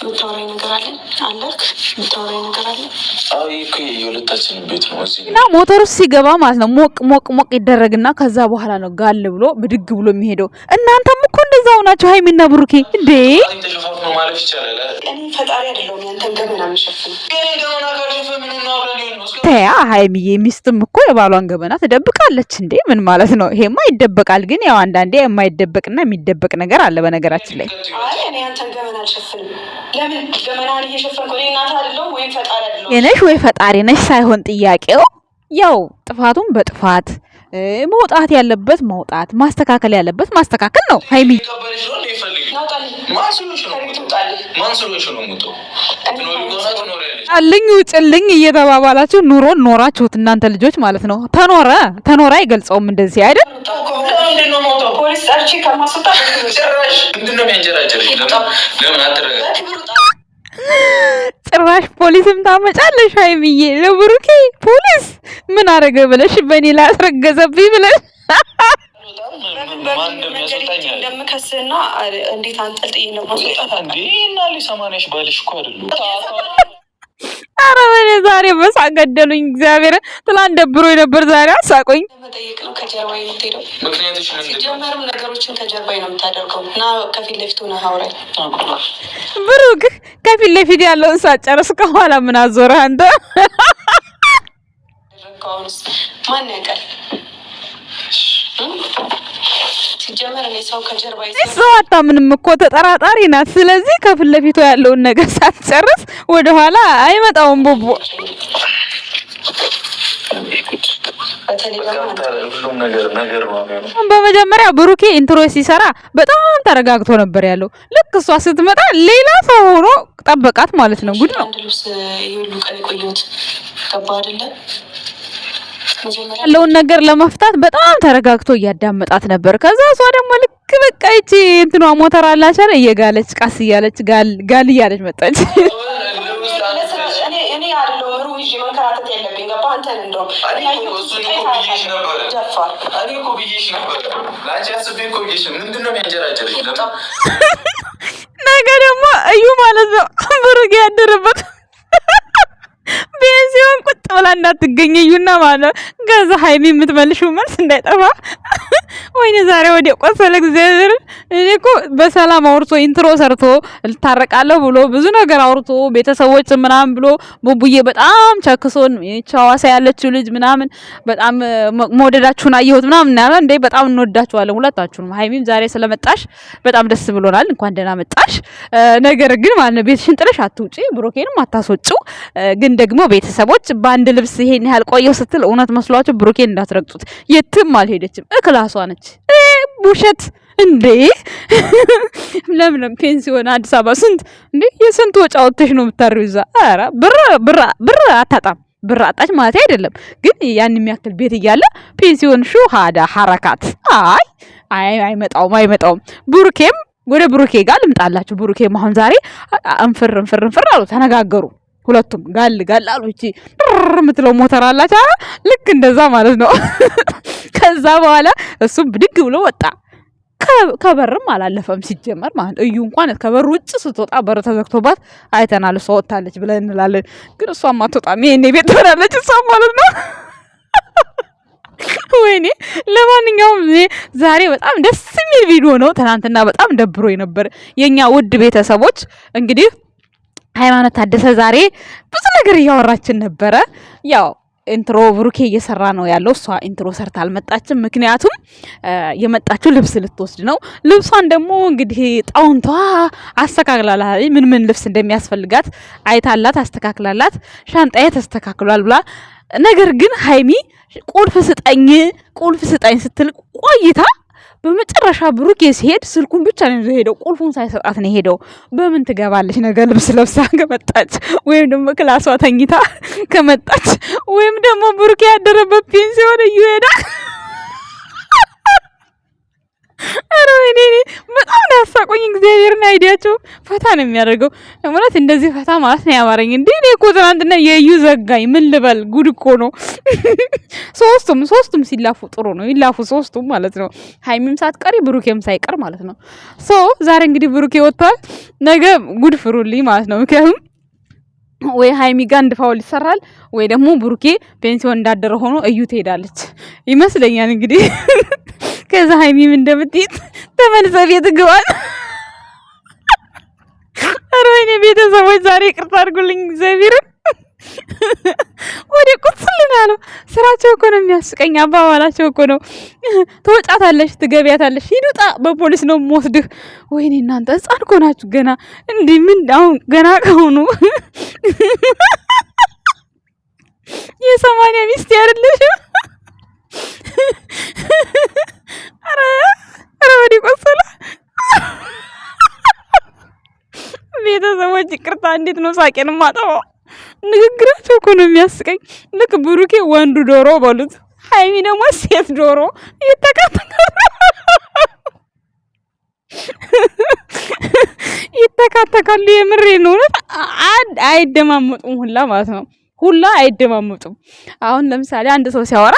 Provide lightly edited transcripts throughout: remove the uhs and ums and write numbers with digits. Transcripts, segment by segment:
የምታወራኝ ነገር አለ አለክ? የምታወራኝ ነገር አለ? አዎ እኮ የሁለታችን ቤት ነው እዚህ እና ሞተሩ ሲገባ ማለት ነው ሞቅ ይደረግና ከዛ በኋላ ነው ጋል ብሎ ብድግ ብሎ የሚሄደው። እናንተም እኮ እንደዛው ናችሁ ሃይሚና ብሩኬ እንዴ? ተሸፋፍነው ማለፍ ይቻላል። እኔ ፈጣሪ አይደለሁም ያንተን ገመና የምሸፍነው። ገመና ካሸፈ ምን ነው አብረን ነው? ተያ ሃይሚዬ ሚስትም እኮ የባሏን ገመና ትደብቃለች እንዴ? ምን ማለት ነው? ይሄማ ይደበቃል። ግን ያው አንዳንዴ የማይደበቅና የሚደበቅ ነገር አለ በነገራችን ላይ። አይ እኔ ያንተን ገመና አልሸፍንም። ለምን ገመናን እየሸፈንኩ እኔ እናት አይደለሁም ወይም ፈጣሪ አይደለሁም? የነሽ ወይ ፈጣሪ ነሽ ሳይሆን ጥያቄው ያው ጥፋቱን በጥፋት መውጣት ያለበት መውጣት፣ ማስተካከል ያለበት ማስተካከል ነው። ሃይሚ አልኝ ውጭልኝ እየተባባላችሁ ኑሮ ኖራችሁት እናንተ ልጆች ማለት ነው። ተኖረ አይገልጸውም እንደዚህ አይደል? ፖሊስ ጠርቼ ከማስወጣ ጭራሽ ፖሊስም ታመጫለሽ ሃይሚዬ። ለብሩኬ ፖሊስ ምን አረገ ብለሽ በእኔ ላይ አስረገዘብኝ ብለሽ እንደምከስና እንዴት አንጠልጥዬ ነው ማስወጣት እንዴ? እና ሊሰማነሽ ባልሽ እኮ አይደለም። ኧረ በኔ ዛሬ በሳቅ ገደሉኝ። እግዚአብሔር ትላንት ደብሮኝ ነበር፣ ዛሬ አሳቆኝ። መጠየቅ ነው ከጀርባ የምትሄደው። ምክንያቱም ሲጀመርም ነገሮችን ከጀርባ ነው የምታደርገው እና ከፊት ለፊት ሆነ አውራኝ። ብሩክ ከፊት ለፊት ያለውን ሳጨርስ ከኋላ ምን አዞረህ አንተ? አሁንስ ማን ያውቃል? ሲጀመር እኔ ሰው ከጀርባ ሰው አታምንም እኮ ተጠራጣሪ ናት። ስለዚህ ከፊት ለፊቱ ያለውን ነገር ሳትጨርስ ወደኋላ አይመጣውም ቦቦ። በመጀመሪያ ብሩኬ ኢንትሮ ሲሰራ በጣም ተረጋግቶ ነበር ያለው። ልክ እሷ ስትመጣ ሌላ ሰው ሆኖ ጠበቃት ማለት ነው። ጉድ ነው። አንድ ልብስ ይሁሉ ቀን ቆየሁት። ገባ አይደለ? ያለውን ነገር ለመፍታት በጣም ተረጋግቶ እያዳመጣት ነበር። ከዛ እሷ ደግሞ ልክ በቃ እቺ እንትኗ ሞተር አላቻለ እየጋለች ቃስ እያለች ጋል እያለች መጣች። እኔ አይደለሁም ሩብ ይዤ መንከራተት ያለብኝ ገባ? አንተን እንደው ነገ ደግሞ እዩ ማለት ነው ብሩክ ያደረበት ቤንሲዮን ቁጭ ብላ እንዳትገኘዩና ማለት ገዛ ሃይሚ የምትመልሽው መልስ እንዳይጠፋ። ወይኔ ዛሬ ወዲያ ቆሰለ እግዚአብሔር። እኔ እኮ በሰላም አውርቶ ኢንትሮ ሰርቶ ልታረቃለሁ ብሎ ብዙ ነገር አውርቶ ቤተሰቦች ምናምን ብሎ ቡቡዬ በጣም ቸክሶን ቻዋሳ ያለችው ልጅ ምናምን በጣም መወደዳችሁን አየሁት ምናምን እና እንዴ በጣም እንወዳችኋለን ሁለታችሁንም። ሃይሚም ዛሬ ስለመጣሽ በጣም ደስ ብሎናል። እንኳን ደህና መጣሽ። ነገር ግን ማለት ቤትሽን ጥለሽ አትውጪ፣ ብሩኬንም አታስወጪው። ግን ደግሞ ቤተሰቦች በአንድ ልብስ ይሄን ያህል ቆየው ስትል እውነት መስሏችሁ ብሩኬን እንዳትረግጡት። የትም አልሄደችም፣ እክላሷ ነች። ውሸት እንዴ! ለምለም ፔንሲዮን አዲስ አበባ ስንት እንዴ የስንት ወጪ አውጥተሽ ነው የምታሪው እዛ? ኧረ ብር አታጣም። ብር አጣች ማለት አይደለም፣ ግን ያን የሚያክል ቤት እያለ ፔንሲዮን ሹሃዳ ሐረካት አይመጣውም። ብሩኬም ወደ ብሩኬ ጋር ልምጣላችሁ። ብሩኬም አሁን ዛሬ እንፍር አሉ፣ ተነጋገሩ። ሁለቱም ጋል አሉ። እቺ ምትለው ሞተር አላች ልክ እንደዛ ማለት ነው። ከዛ በኋላ እሱም ብድግ ብሎ ወጣ። ከበርም አላለፈም ሲጀመር ማለት እዩ እንኳን ከበር ውጭ ስትወጣ በር ተዘግቶባት አይተናል። እሷ ወጣለች ብለን እንላለን፣ ግን እሷም አትወጣም። ይሄኔ ቤት ትሆናለች እሷ ማለት ነው። ወይኔ ለማንኛውም ዛሬ በጣም ደስ የሚል ቪዲዮ ነው። ትናንትና በጣም ደብሮኝ ነበር። የኛ ውድ ቤተሰቦች እንግዲህ ሃይማኖት ታደሰ ዛሬ ብዙ ነገር እያወራችን ነበረ። ያው ኢንትሮ ብሩኬ እየሰራ ነው ያለው። እሷ ኢንትሮ ሰርታ አልመጣችም። ምክንያቱም የመጣችው ልብስ ልትወስድ ነው። ልብሷን ደግሞ እንግዲህ ጣውንቷ አስተካክላላት ምን ልብስ እንደሚያስፈልጋት አይታላት አስተካክላላት ሻንጣዬ ተስተካክሏል ብላ፣ ነገር ግን ሃይሚ ቁልፍ ስጠኝ ስትል ቆይታ በመጨረሻ ብሩኬ ሲሄድ ስልኩን ብቻ ነው ሄደው፣ ቁልፉን ሳይሰጣት ነው ሄደው። በምን ትገባለች ነገ ልብስ ለብሳ ከመጣች፣ ወይም ደግሞ ክላሷ ተኝታ ከመጣች፣ ወይም ደግሞ ብሩኬ ያደረበት ፔንሲዮን ይሄዳ ኧረ ወይኔ በጣም ነው ያሳቁኝ። እግዚአብሔርን አይዲያቸው ፈታ ነው የሚያደርገው ማለት እንደዚህ ፈታ ማለት ነው ያማረኝ። እንዴ እኔ እኮ ትናንትና የዩ ዘጋኝ ምን ልበል ጉድ እኮ ነው። ሶስቱም ሲላፉ ጥሩ ነው ይላፉ ሶስቱም ማለት ነው። ሀይሚም ሳትቀሪ ብሩኬም ሳይቀር ማለት ነው። ዛሬ እንግዲህ ብሩኬ ወጥቷል። ነገ ጉድ ፍሩልኝ ማለት ነው። ምክንያቱም ወይ ሀይሚ ጋር አንድ ፋውል ይሰራል ወይ ደግሞ ብሩኬ ፔንሲዮን እንዳደረ ሆኖ እዩ ትሄዳለች ይመስለኛል እንግዲህ ከዛ ሀይሚም እንደምትይት ተመልሰ ቤት ግባል። ኧረ ወይኔ ቤተሰቦች ዛሬ ይቅርታ አድርጉልኝ እግዚአብሔርን ወደ ቁስል ነው ስራቸው እኮ ነው የሚያስቀኝ። አባባላቸው እኮ ነው ትወጫታለሽ ትገቢያታለሽ ሂዱጣ በፖሊስ ነው የምወስድህ። ወይኔ እናንተ ህፃን እኮ ናችሁ ገና እንዲህ ምን አሁን ገና ከሆኑ የ80 ሚስት ያርልሽ። ኧረ ወደ ቁስል ቤተሰቦች ይቅርታ እንዴት ነው ሳቄን ማጠፋው? ንግግራቸው እኮ ነው የሚያስቀኝ። ልክ ብሩኬ ወንዱ ዶሮ በሉት ሀይሚ ደግሞ ሴት ዶሮ ይተካተካሉ። የምሬ ነው። አይደማመጡም ሁላ ማለት ነው። ሁላ አይደማመጡም። አሁን ለምሳሌ አንድ ሰው ሲያወራ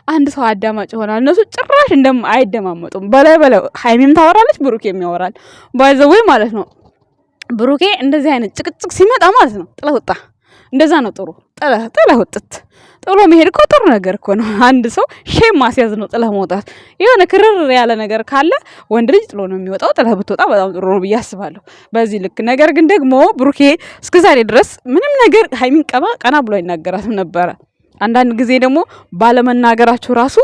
አንድ ሰው አዳማጭ ይሆናል። እነሱ ጭራሽ አይደማመጡም። በላይ ሀይሚም ታወራለች ብሩኬም ያወራል። ባይዘዌ ማለት ነው። ብሩኬ እንደዚህ አይነት ጭቅጭቅ ሲመጣ ማለት ነው ጥለህ ወጣ። እንደዛ ነው ጥሩ። ጥለህ ወጥት ጥሎ መሄድ እኮ ጥሩ ነገር እኮ ነው። አንድ ሰው ሼም ማስያዝ ነው ጥለህ መውጣት። የሆነ ክርር ያለ ነገር ካለ ወንድ ልጅ ጥሎ ነው የሚወጣው። ጥለህ ብትወጣ በጣም ጥሩ ነው ብዬ አስባለሁ በዚህ ልክ። ነገር ግን ደግሞ ብሩኬ እስከዛሬ ድረስ ምንም ነገር ሀይሚን ቀና ብሎ አይናገራትም ነበረ። አንዳንድ ጊዜ ደግሞ ባለመናገራችሁ ራሱ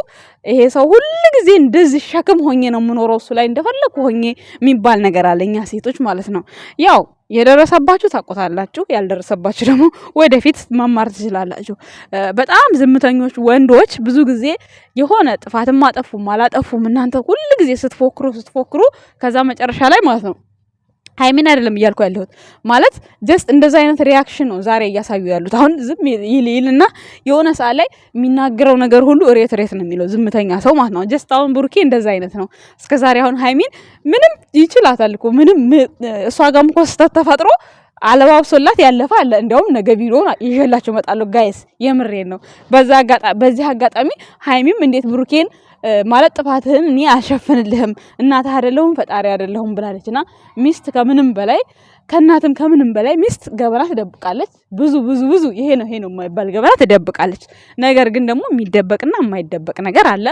ይሄ ሰው ሁሉ ጊዜ እንደዚህ ሸክም ሆኜ ነው የምኖረው እሱ ላይ እንደፈለኩ ሆኜ የሚባል ነገር አለ። እኛ ሴቶች ማለት ነው። ያው የደረሰባችሁ ታቆታላችሁ፣ ያልደረሰባችሁ ደግሞ ወደፊት መማር ትችላላችሁ። በጣም ዝምተኞች ወንዶች ብዙ ጊዜ የሆነ ጥፋትም አጠፉም አላጠፉም እናንተ ሁሉ ጊዜ ስትፎክሩ ከዛ መጨረሻ ላይ ማለት ነው ሀይሚን አይደለም እያልኩ ያለሁት ማለት ጀስት እንደዛ አይነት ሪያክሽን ነው ዛሬ እያሳዩ ያሉት። አሁን ዝም ይልና የሆነ ሰዓት ላይ የሚናገረው ነገር ሁሉ ሬት ነው የሚለው ዝምተኛ ሰው ማለት ነው። ጀስት አሁን ብሩኬ እንደዛ አይነት ነው። እስከዛሬ አሁን ሀይሚን ምንም ይችላታል እኮ ምንም እሷ ጋርም እኮ ስህተት ተፈጥሮ አለባብሶላት ያለፈ አለ። እንዲያውም ነገ ቪዲዮውን ይዤላችሁ እመጣለሁ ጋይስ፣ የምሬን ነው። በዚህ አጋጣሚ ሀይሚም እንዴት ብሩኬን ማለት ጥፋትህን እኔ አልሸፍንልህም እናትህ አይደለሁም ፈጣሪ አይደለሁም ብላለችና ሚስት ከምንም በላይ ከእናትም ከምንም በላይ ሚስት ገበና ትደብቃለች። ብዙ ይሄ ነው የማይባል ገበና ትደብቃለች። ነገር ግን ደግሞ የሚደበቅና የማይደበቅ ነገር አለ።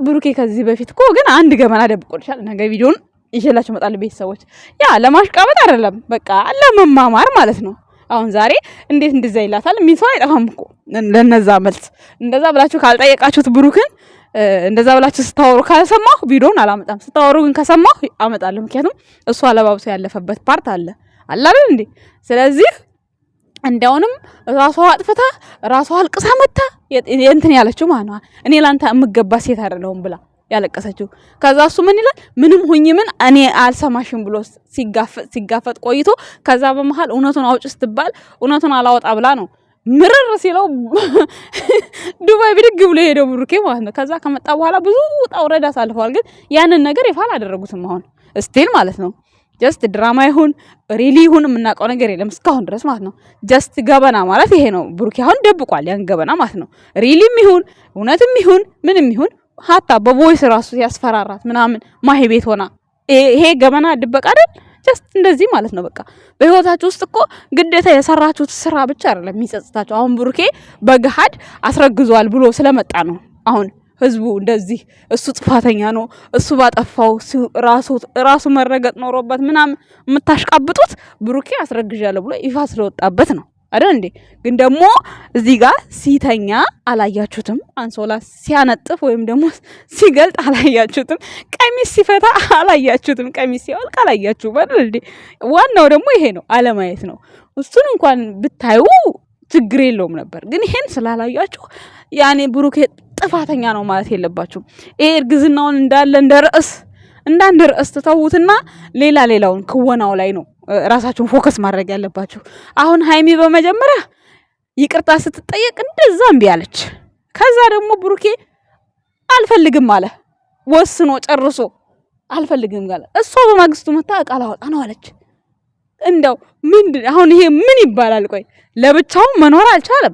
ብሩኬ ከዚህ በፊት እኮ ግን አንድ ገበና ደብቆልሻል። ነገ ቪዲዮን ይዤላችሁ እመጣለሁ ቤተሰቦች። ያ ለማሽቃበጥ አይደለም በቃ ለመማማር ማለት ነው። አሁን ዛሬ እንዴት እንደዛ ይላታል የሚል ሰው አይጠፋም እኮ ለነዛ መልስ። እንደዛ ብላችሁ ካልጠየቃችሁት ብሩክን እንደዛ ብላችሁ ስታወሩ ካልሰማሁ ቪዲዮን አላመጣም። ስታወሩ ግን ከሰማሁ አመጣለሁ። ምክንያቱም እሱ አለባብሶ ያለፈበት ፓርት አለ አይደል እንዴ? ስለዚህ እንዲያውንም ራሷ አጥፍታ ራሷ አልቅሳ መታ እንትን ያለችው ማለት ነው እኔ ላንተ የምገባ ሴት አይደለሁም ብላ ያለቀሰችው። ከዛ እሱ ምን ይላል ምንም ሁኝ ምን እኔ አልሰማሽም ብሎ ሲጋፈጥ ቆይቶ ከዛ በመሃል እውነቱን አውጭ ስትባል እውነቱን አላወጣ ብላ ነው ምርር ሲለው ዱባይ ብድግ ብሎ ሄደው ብሩኬ ማለት ነው። ከዛ ከመጣ በኋላ ብዙ ውጣ ውረድ አሳልፈዋል። ግን ያንን ነገር ይፋ አላደረጉትም አሁን ስቲል ማለት ነው። ጀስት ድራማ ይሁን ሪሊ ይሁን የምናውቀው ነገር የለም እስካሁን ድረስ ማለት ነው። ጀስት ገበና ማለት ይሄ ነው። ብሩኬ አሁን ደብቋል ያን ገበና ማለት ነው። ሪሊም ይሁን እውነትም ይሁን ምንም ይሁን ሀታ በቮይስ ራሱ ያስፈራራት ምናምን ማሄ ቤት ሆና ይሄ ገበና ድበቅ አይደል? ጀስት እንደዚህ ማለት ነው። በቃ በህይወታችሁ ውስጥ እኮ ግዴታ የሰራችሁት ስራ ብቻ አይደለም የሚጸጽታችሁ። አሁን ብሩኬ በገሃድ አስረግዟል ብሎ ስለመጣ ነው አሁን ህዝቡ እንደዚህ እሱ ጥፋተኛ ነው እሱ ባጠፋው ራሱ መረገጥ ኖሮበት ምናምን የምታሽቃብጡት ብሩኬ አስረግዣለሁ ብሎ ይፋ ስለወጣበት ነው አይደል እንዴ? ግን ደግሞ እዚህ ጋር ሲተኛ አላያችሁትም? አንሶላ ሲያነጥፍ ወይም ደግሞ ሲገልጥ አላያችሁትም? ቀሚስ ሲፈታ አላያችሁትም? ቀሚስ ሲያወልቅ አላያችሁም አይደል እንዴ? ዋናው ደግሞ ይሄ ነው፣ አለማየት ነው። እሱን እንኳን ብታዩ ችግር የለውም ነበር። ግን ይሄን ስላላያችሁ ያኔ ብሩኬ ጥፋተኛ ነው ማለት የለባችሁም። ይሄ እርግዝናውን እንዳለ እንዳንድ ርዕስ ተውትና ሌላውን ክወናው ላይ ነው ራሳችሁን ፎከስ ማድረግ ያለባችሁ። አሁን ሀይሚ በመጀመሪያ ይቅርታ ስትጠየቅ እንደዛ እምቢ አለች። ከዛ ደግሞ ብሩኬ አልፈልግም አለ ወስኖ ጨርሶ። አልፈልግም ጋር እሷ በማግስቱ መጣ እቃ ላወጣ ነው አለች። እንደው ምንድን አሁን ይሄ ምን ይባላል? ቆይ ለብቻው መኖር አልቻለም።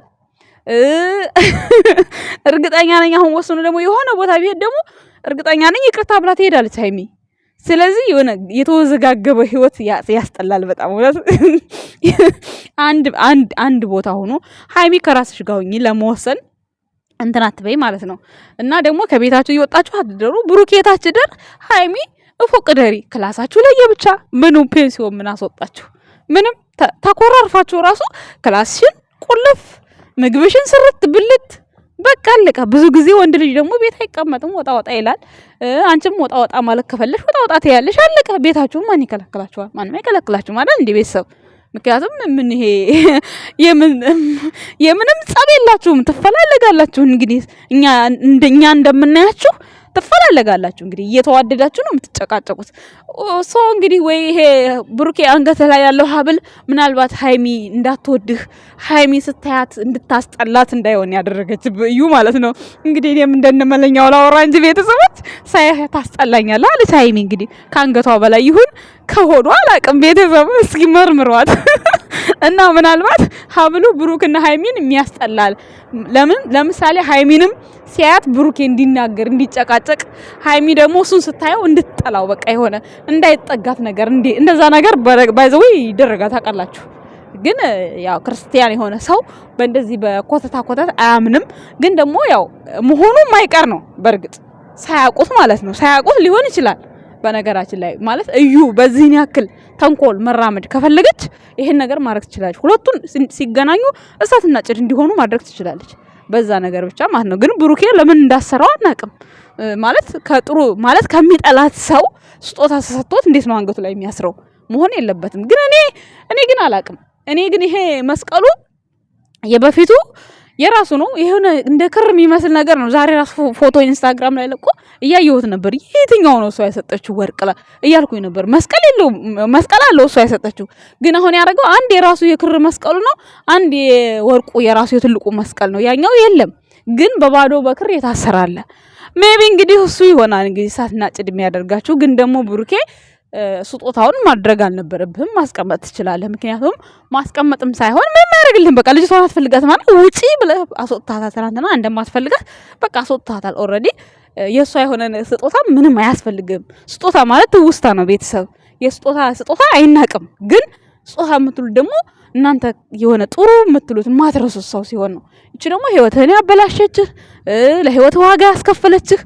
እርግጠኛ ነኝ አሁን ወስኑ ደግሞ የሆነ ቦታ ቢሄድ ደግሞ እርግጠኛ ነኝ ይቅርታ ብላ ትሄዳለች ሃይሚ። ስለዚህ የሆነ የተወዘጋገበ ህይወት ያስጠላል በጣም ወላስ አንድ ቦታ ሆኖ ሃይሚ ከራስሽ ጋር ሆኚ ለመወሰን እንትን አትበይ ማለት ነው። እና ደግሞ ከቤታችሁ እየወጣችሁ አትደሩ። ብሩክ የታች ደር ሃይሚ እፎቅ ደሪ ክላሳችሁ ላይ የብቻ ምኑ ፔንሲዮን ምን አስወጣችሁ? ምንም ተኮራርፋችሁ ራሱ ክላስሽን ቁልፍ ምግብሽን ስርት ብልት በቃ አለቀ። ብዙ ጊዜ ወንድ ልጅ ደግሞ ቤት አይቀመጥም፣ ወጣ ወጣ ይላል። አንቺም ወጣ ወጣ ማለት ከፈለሽ ወጣ ወጣ ትያለሽ። አለቀ። ቤታችሁ ማን ይከለክላችኋል? ማንም አይከለክላችሁ ማለት እንደ ቤተሰብ። ምክንያቱም ምን ይሄ የምንም ጸብ የላችሁም፣ ትፈላለጋላችሁ። እንግዲህ እኛ እንደምናያችሁ ትፈላለጋላችሁ። እንግዲህ እየተዋደዳችሁ ነው የምትጨቃጨቁት። ሶ እንግዲህ ወይ ይሄ ብሩኬ አንገት ላይ ያለው ሀብል ምናልባት ሃይሚ እንዳትወድህ ሃይሚ ስታያት እንድታስጠላት እንዳይሆን ያደረገች እዩ ማለት ነው። እንግዲህ እኔም እንደነመለኛው ላወራ እንጂ ቤተሰቦች ሳያህ ታስጠላኛለህ አለች ሃይሚ። እንግዲህ ከአንገቷ በላይ ይሁን ከሆዷ አላቅም። ቤተሰብ እስኪ መርምሯት እና ምናልባት ሀብሉ ብሩክና ሃይሚን የሚያስጠላል። ለምሳሌ ሃይሚንም ሲያያት ብሩኬ እንዲናገር እንዲጨቃጨቅ፣ ሃይሚ ደግሞ እሱን ስታየው እንድትጠላው በቃ የሆነ እንዳይጠጋት ነገር እንደዛ ነገር ባይዘው ይደረጋል ታውቃላችሁ። ግን ያው ክርስቲያን የሆነ ሰው በእንደዚህ በኮተታ ኮተት አያምንም። ግን ደግሞ ያው መሆኑ ማይቀር ነው። በእርግጥ ሳያውቁት ማለት ነው። ሳያውቁት ሊሆን ይችላል። በነገራችን ላይ ማለት እዩ በዚህን ያክል ተንኮል መራመድ ከፈለገች ይሄን ነገር ማድረግ ትችላለች። ሁለቱን ሲገናኙ እሳትና ጭድ እንዲሆኑ ማድረግ ትችላለች። በዛ ነገር ብቻ ማለት ነው። ግን ብሩኬ ለምን እንዳሰራው አናውቅም። ማለት ከጥሩ ማለት ከሚጠላት ሰው ስጦታ ተሰጥቶት እንዴት ነው አንገቱ ላይ የሚያስረው? መሆን የለበትም። ግን እኔ ግን አላውቅም። እኔ ግን ይሄ መስቀሉ የበፊቱ የራሱ ነው። ይሄን እንደ ክር የሚመስል ነገር ነው። ዛሬ ራሱ ፎቶ ኢንስታግራም ላይ ለቆ እያየሁት ነበር። የትኛው ነው እሷ ያሰጠችው ወርቅ እያልኩኝ ነበር። መስቀል አለው እሷ ያሰጠችው። ግን አሁን ያደረገው አንድ የራሱ የክር መስቀሉ ነው፣ አንድ የወርቁ የራሱ የትልቁ መስቀል ነው። ያኛው የለም፣ ግን በባዶ በክር የታሰራለ። ሜቢ እንግዲህ እሱ ይሆናል እንግዲህ ሳትና ጭድ የሚያደርጋችሁ። ግን ደግሞ ብሩኬ ስጦታውን ማድረግ አልነበረብህም፣ ማስቀመጥ ትችላለህ። ምክንያቱም ማስቀመጥም ሳይሆን ምን ያደርግልህም፣ በቃ ልጅቷን አትፈልጋት ማለት ውጪ ብለህ አስወጥታታል። ትናንትና እንደማትፈልጋት በቃ አስወጥታታል ኦልሬዲ። የእሷ የሆነ ስጦታ ምንም አያስፈልግም። ስጦታ ማለት ትውስታ ነው። ቤተሰብ ስጦታ አይናቅም። ግን ስጦታ የምትሉት ደግሞ እናንተ የሆነ ጥሩ የምትሉት ማትረሱት ሰው ሲሆን ነው። እቺ ደግሞ ህይወትህን ያበላሸችህ ለህይወት ዋጋ ያስከፈለችህ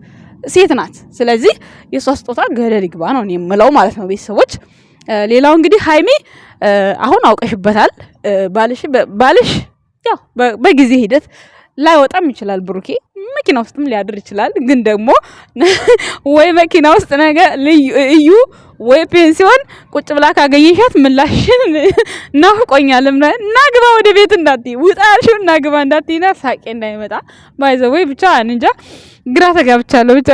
ሴት ናት። ስለዚህ የሷ ስጦታ ገደል ይግባ ነው እኔ የምለው ማለት ነው ቤተሰቦች። ሌላው እንግዲህ ሃይሚ አሁን አውቀሽበታል። ባልሽ ያው በጊዜ ሂደት ላይወጣም ይችላል። ብሩኬ መኪና ውስጥም ሊያድር ይችላል። ግን ደግሞ ወይ መኪና ውስጥ ነገር እዩ ወይ ፔንሲዮን ቁጭ ብላ ካገኘሻት ምላሽን ናፍቆኛልም ናግባ ወደ ቤት እንዳትይ ውጣልሽው ናግባ እንዳትይና ሳቄ እንዳይመጣ ባይዘው ብቻ እንጃ ግራ ተጋብቻለሁ። ብቻ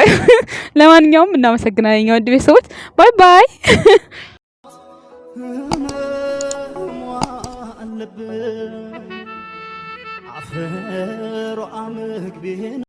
ለማንኛውም እናመሰግናለን ወንድ ቤተሰቦች። ባይ ባይ። አፈሮ አመግቤ